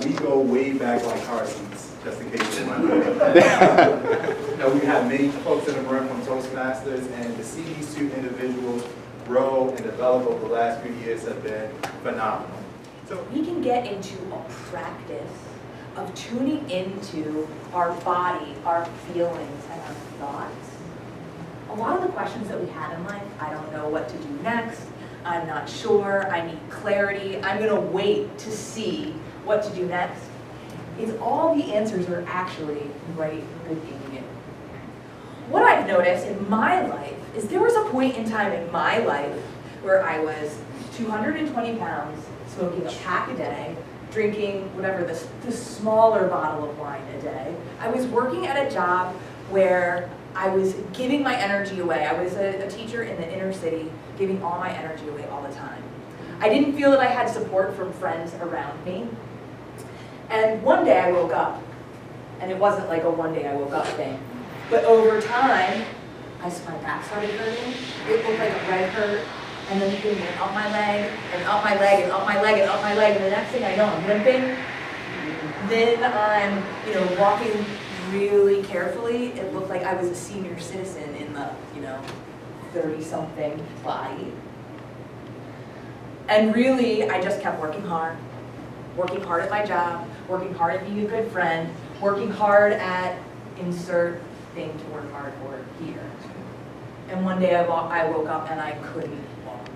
We go way back like car seats, just in case you wonder. We have many folks in the room from Toastmasters, and to see these two individuals grow and develop over the last few years have been phenomenal. So we can get into a practice of tuning into our body, our feelings, and our thoughts. A lot of the questions that we have in life, I don't know what to do next, I'm not sure, I need clarity, I'm gonna wait to see what to do next. It's all the answers are actually right within you. What I've noticed in my life is there was a point in time in my life where I was 220 pounds, smoking a pack a day, drinking whatever, the smaller bottle of wine a day. I was working at a job where I was giving my energy away. I was a teacher in the inner city, giving all my energy away all the time. I didn't feel that I had support from friends around me. And one day I woke up, and it wasn't like a one day I woke up thing, but over time, my back started hurting. It looked like a red hurt, and then it went up my leg, and up my leg, and up my leg, and up my leg, and the next thing I know, I'm limping. Then I'm, walking really carefully. It looked like I was a senior citizen in the, 30-something body. And really, I just kept working hard at my job, working hard at being a good friend, working hard at insert thing to work hard for here. And one day I woke up and I couldn't walk.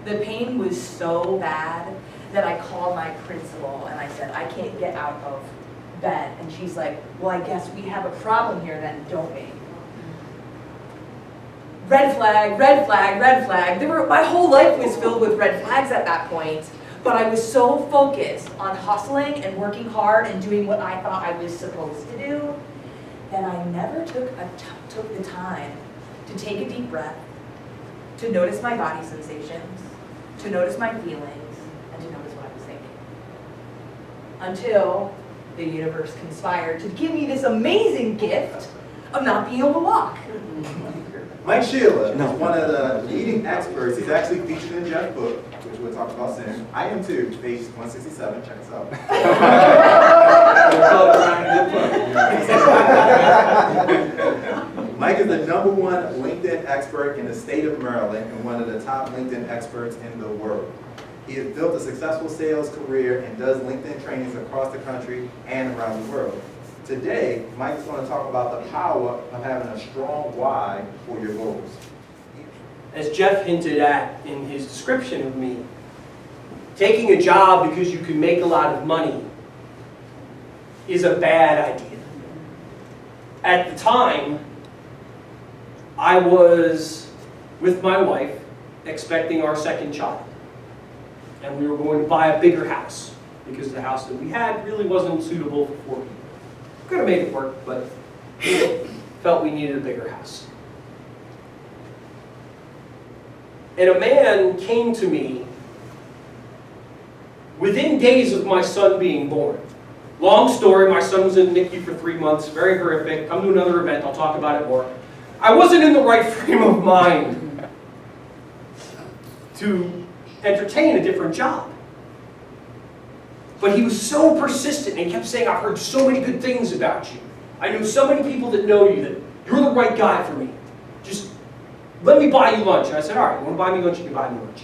The pain was so bad that I called my principal and I said, I can't get out of bed. And she's like, well, I guess we have a problem here then, don't we? Red flag, red flag, red flag. My whole life was filled with red flags at that point. But I was so focused on hustling and working hard and doing what I thought I was supposed to do that I never took the time to take a deep breath, to notice my body sensations, to notice my feelings, and to notice what I was thinking. Until the universe conspired to give me this amazing gift of not being able to walk. Mike Sheila is one of the leading experts. He's actually featured in Jeff's book, which we'll talk about soon. I am too, page 167, check us out. Mike is the #1 LinkedIn expert in the state of Maryland and one of the top LinkedIn experts in the world. He has built a successful sales career and does LinkedIn trainings across the country and around the world. Today, Mike is going to talk about the power of having a strong why for your goals. As Jeff hinted at in his description of me, taking a job because you can make a lot of money is a bad idea. At the time, I was with my wife expecting our second child. And we were going to buy a bigger house because the house that we had really wasn't suitable for 4 people. Could have made it work, but felt we needed a bigger house. And a man came to me within days of my son being born. Long story, my son was in NICU for 3 months, very horrific. Come to another event, I'll talk about it more. I wasn't in the right frame of mind to entertain a different job. But he was so persistent, and he kept saying, I've heard so many good things about you. I know so many people that know you, that you're the right guy for me. Just let me buy you lunch. And I said, all right, you want to buy me lunch? You can buy me lunch.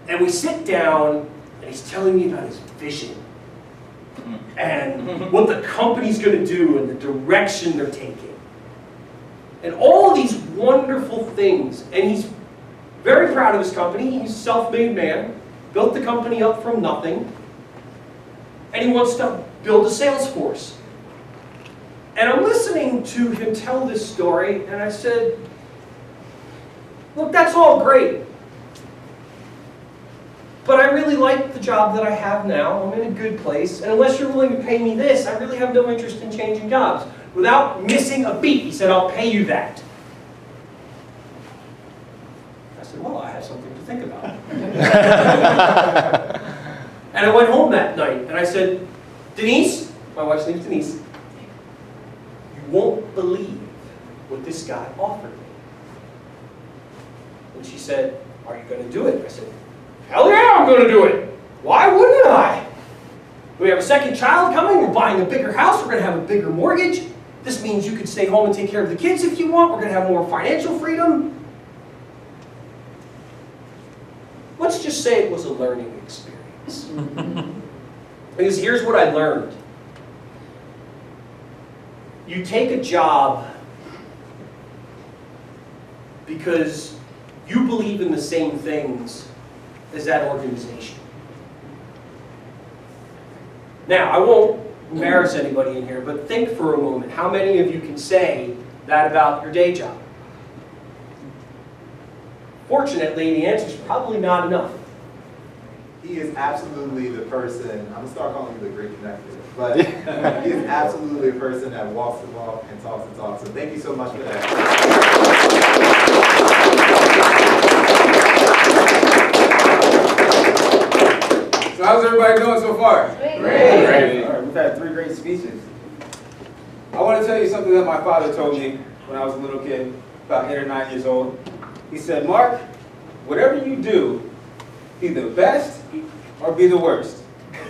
And we sit down, and he's telling me about his vision and what the company's going to do and the direction they're taking. And all these wonderful things. And he's very proud of his company. He's a self-made man, built the company up from nothing. And he wants to build a sales force. And I'm listening to him tell this story, and I said, look, that's all great. But I really like the job that I have now. I'm in a good place. And unless you're willing to pay me this, I really have no interest in changing jobs. Without missing a beat, he said, I'll pay you that. I said, well, I have something to think about. And I went home that night, and I said, Denise, my wife's name's Denise, you won't believe what this guy offered me. And she said, are you going to do it? I said, hell yeah, I'm going to do it. Why wouldn't I? We have a second child coming, we're buying a bigger house, we're going to have a bigger mortgage. This means you could stay home and take care of the kids if you want. We're going to have more financial freedom. Let's just say it was a learning experience. Because here's what I learned. You take a job because you believe in the same things as that organization. Now, I won't embarrass anybody in here, but think for a moment. How many of you can say that about your day job? Fortunately, the answer is probably not enough. He is absolutely the person, I'm going to start calling you the great connector, but he is absolutely a person that walks the walk and talks the talk. So thank you so much for that. So how's everybody doing so far? Great. All right, we've had 3 great speeches. I want to tell you something that my father told me when I was a little kid, about 8 or 9 years old. He said, Mark, whatever you do, be the best or be the worst.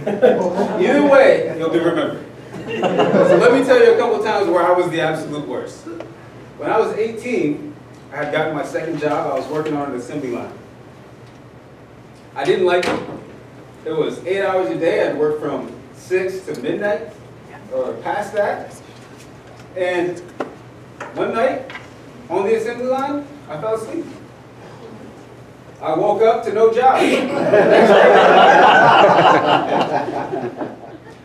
Either way, you'll be remembered. So let me tell you a couple times where I was the absolute worst. When I was 18, I had gotten my second job. I was working on an assembly line. I didn't like it. It was 8 hours a day. I'd work from 6 to midnight or past that. And one night on the assembly line, I fell asleep. I woke up to no job.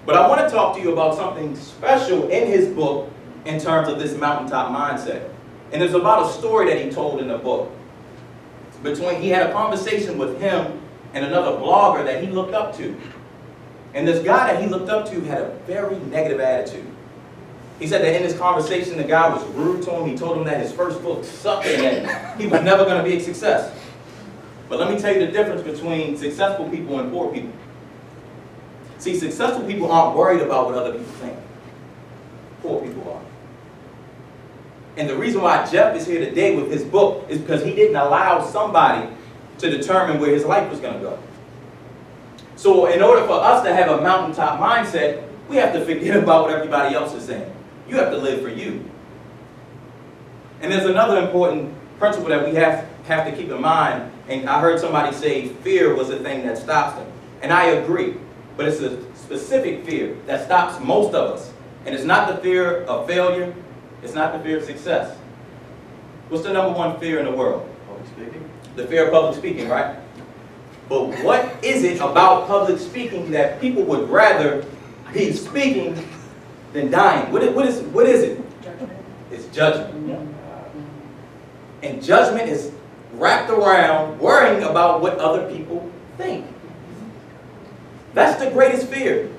But I want to talk to you about something special in his book in terms of this mountaintop mindset. And it's about a story that he told in the book. He had a conversation with him and another blogger that he looked up to. And this guy that he looked up to had a very negative attitude. He said that in this conversation, the guy was rude to him. He told him that his first book sucked and that he was never going to be a success. But let me tell you the difference between successful people and poor people. See, successful people aren't worried about what other people think. Poor people are. And the reason why Jeff is here today with his book is because he didn't allow somebody to determine where his life was going to go. So in order for us to have a mountaintop mindset, we have to forget about what everybody else is saying. You have to live for you. And there's another important principle that we have to keep in mind. And I heard somebody say fear was the thing that stops them. And I agree. But it's a specific fear that stops most of us. And it's not the fear of failure. It's not the fear of success. What's the number one fear in the world? Public speaking. The fear of public speaking, right? But what is it about public speaking that people would rather be speaking than dying? What is it? Judgment. It's judgment. And judgment is wrapped around worrying about what other people think. That's the greatest fear.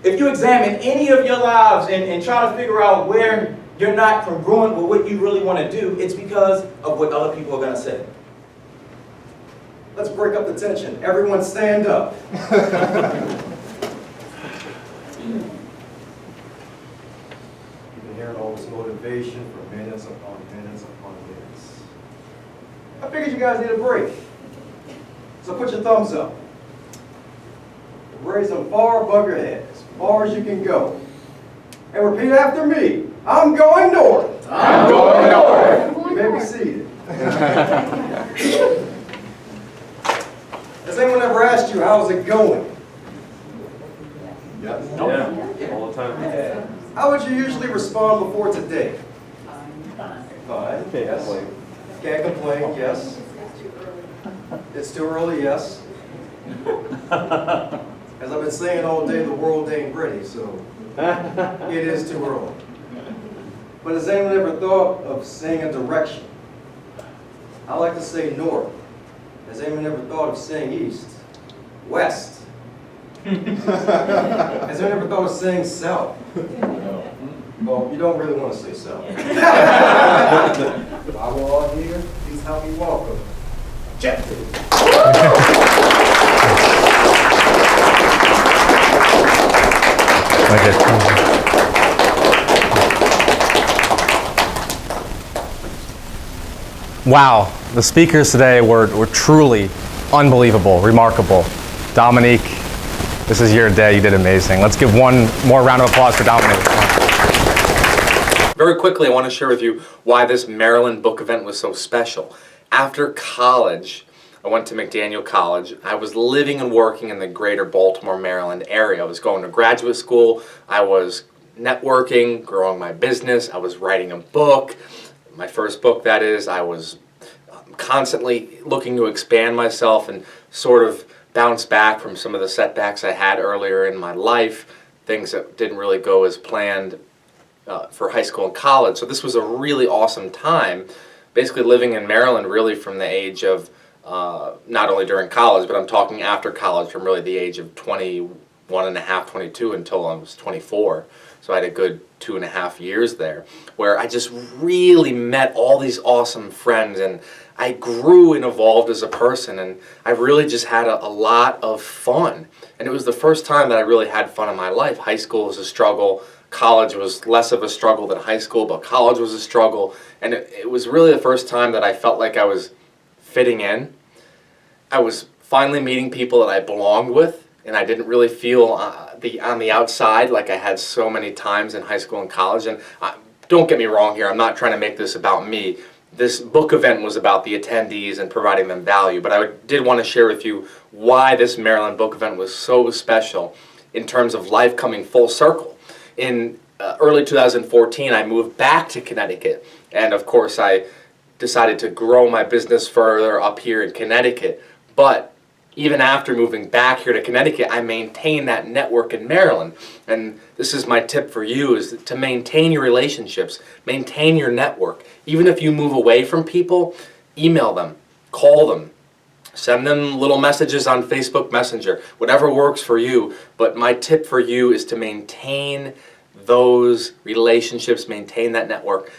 If you examine any of your lives and try to figure out where you're not congruent with what you really want to do, it's because of what other people are going to say. Let's break up the tension. Everyone stand up. You've been hearing all this motivation for minutes upon minutes upon minutes. I figured you guys need a break. So put your thumbs up. Raise them far above your head, as far as you can go. And repeat after me. I'm going north. I'm going north. You may be seated. Has anyone ever asked you, how's it going? Yes. Yeah, all the time. How would you usually respond before today? Fine. Yes. Can't complain, yes. It's too early, yes. As I've been saying all day, the world ain't ready, so it is too early. But has anyone ever thought of saying a direction? I like to say north. Has anyone ever thought of saying east? West. Has anyone ever thought of saying south? Well, you don't really want to say south. While we're all here, please help me welcome Jeff. Wow, the speakers today were truly unbelievable, remarkable. Dominique, This is your day. You did amazing. Let's give one more round of applause for Dominique. Very quickly, I want to share with you why this Maryland book event was so special. After college, I went to McDaniel College. I was living and working in the greater Baltimore, Maryland area. I was going to graduate school. I was networking, growing my business. I was writing a book, my first book that is. I was constantly looking to expand myself and sort of bounce back from some of the setbacks I had earlier in my life, things that didn't really go as planned for high school and college. So this was a really awesome time, basically living in Maryland really from the age of, not only during college, but I'm talking after college from really the age of 21 and a half, 22 until I was 24. So I had a good 2.5 years there where I just really met all these awesome friends, and I grew and evolved as a person, and I really just had a lot of fun. And it was the first time that I really had fun in my life. High school was a struggle. College was less of a struggle than high school, but college was a struggle. And it was really the first time that I felt like I was fitting in. I was finally meeting people that I belonged with, and I didn't really feel on the outside like I had so many times in high school and college. And don't get me wrong here, I'm not trying to make this about me. This book event was about the attendees and providing them value, but I did want to share with you why this Maryland book event was so special in terms of life coming full circle. In early 2014, I moved back to Connecticut, and of course I decided to grow my business further up here in Connecticut. But even after moving back here to Connecticut, I maintained that network in Maryland. And this is my tip for you, is to maintain your relationships, maintain your network. Even if you move away from people, email them, call them, send them little messages on Facebook Messenger, whatever works for you. But my tip for you is to maintain those relationships, maintain that network.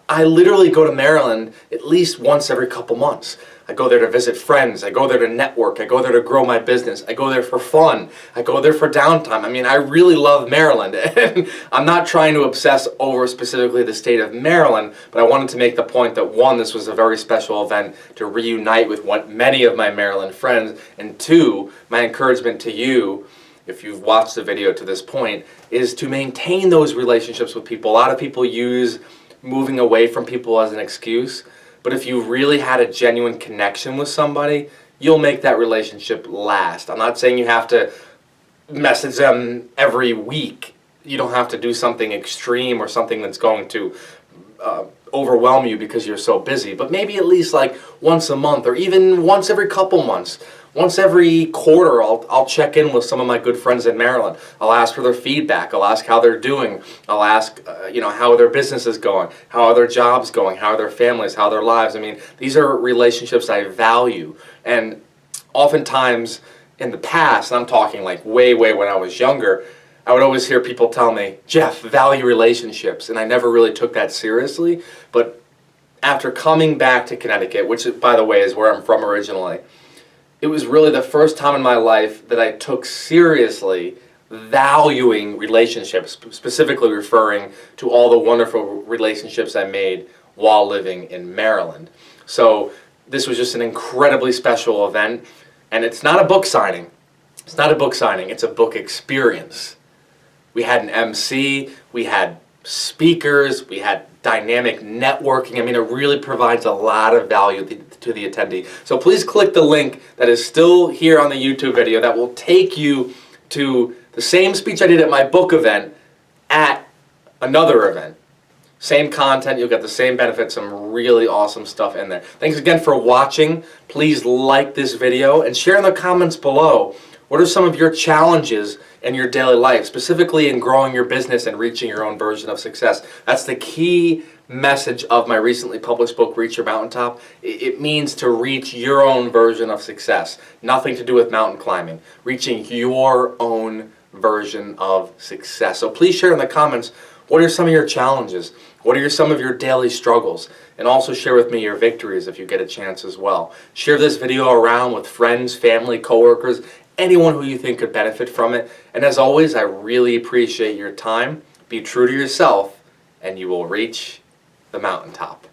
I literally go to Maryland at least once every couple months. I go there to visit friends, I go there to network, I go there to grow my business, I go there for fun, I go there for downtime. I mean, I really love Maryland, and I'm not trying to obsess over specifically the state of Maryland, but I wanted to make the point that one, this was a very special event to reunite with many of my Maryland friends, and two, my encouragement to you, if you've watched the video to this point, is to maintain those relationships with people. A lot of people use moving away from people as an excuse, but if you really had a genuine connection with somebody, you'll make that relationship last. I'm not saying you have to message them every week. You don't have to do something extreme or something that's going to overwhelm you because you're so busy, but maybe at least like once a month, or even once every couple months. Once every quarter, I'll check in with some of my good friends in Maryland. I'll ask for their feedback. I'll ask how they're doing. I'll ask, how their business is going, how are their jobs going, how are their families, how are their lives. I mean, these are relationships I value. And oftentimes in the past, and I'm talking like way when I was younger, I would always hear people tell me, Jeff, value relationships. And I never really took that seriously. But after coming back to Connecticut, which by the way is where I'm from originally, it was really the first time in my life that I took seriously valuing relationships, specifically referring to all the wonderful relationships I made while living in Maryland. So this was just an incredibly special event, and it's not a book signing. It's not a book signing, it's a book experience. We had an MC, we had speakers, we had dynamic networking. I mean, it really provides a lot of value to the attendee. So please click the link that is still here on the YouTube video that will take you to the same speech I did at my book event at another event. Same content, you'll get the same benefits, some really awesome stuff in there. Thanks again for watching. Please like this video and share in the comments below what are some of your challenges in your daily life, specifically in growing your business and reaching your own version of success. That's the key message of my recently published book, Reach Your Mountaintop. It means to reach your own version of success. Nothing to do with mountain climbing. Reaching your own version of success. So please share in the comments, what are some of your challenges? What are some of your daily struggles? And also share with me your victories if you get a chance as well. Share this video around with friends, family, coworkers, anyone who you think could benefit from it. And as always, I really appreciate your time. Be true to yourself, and you will reach the mountaintop.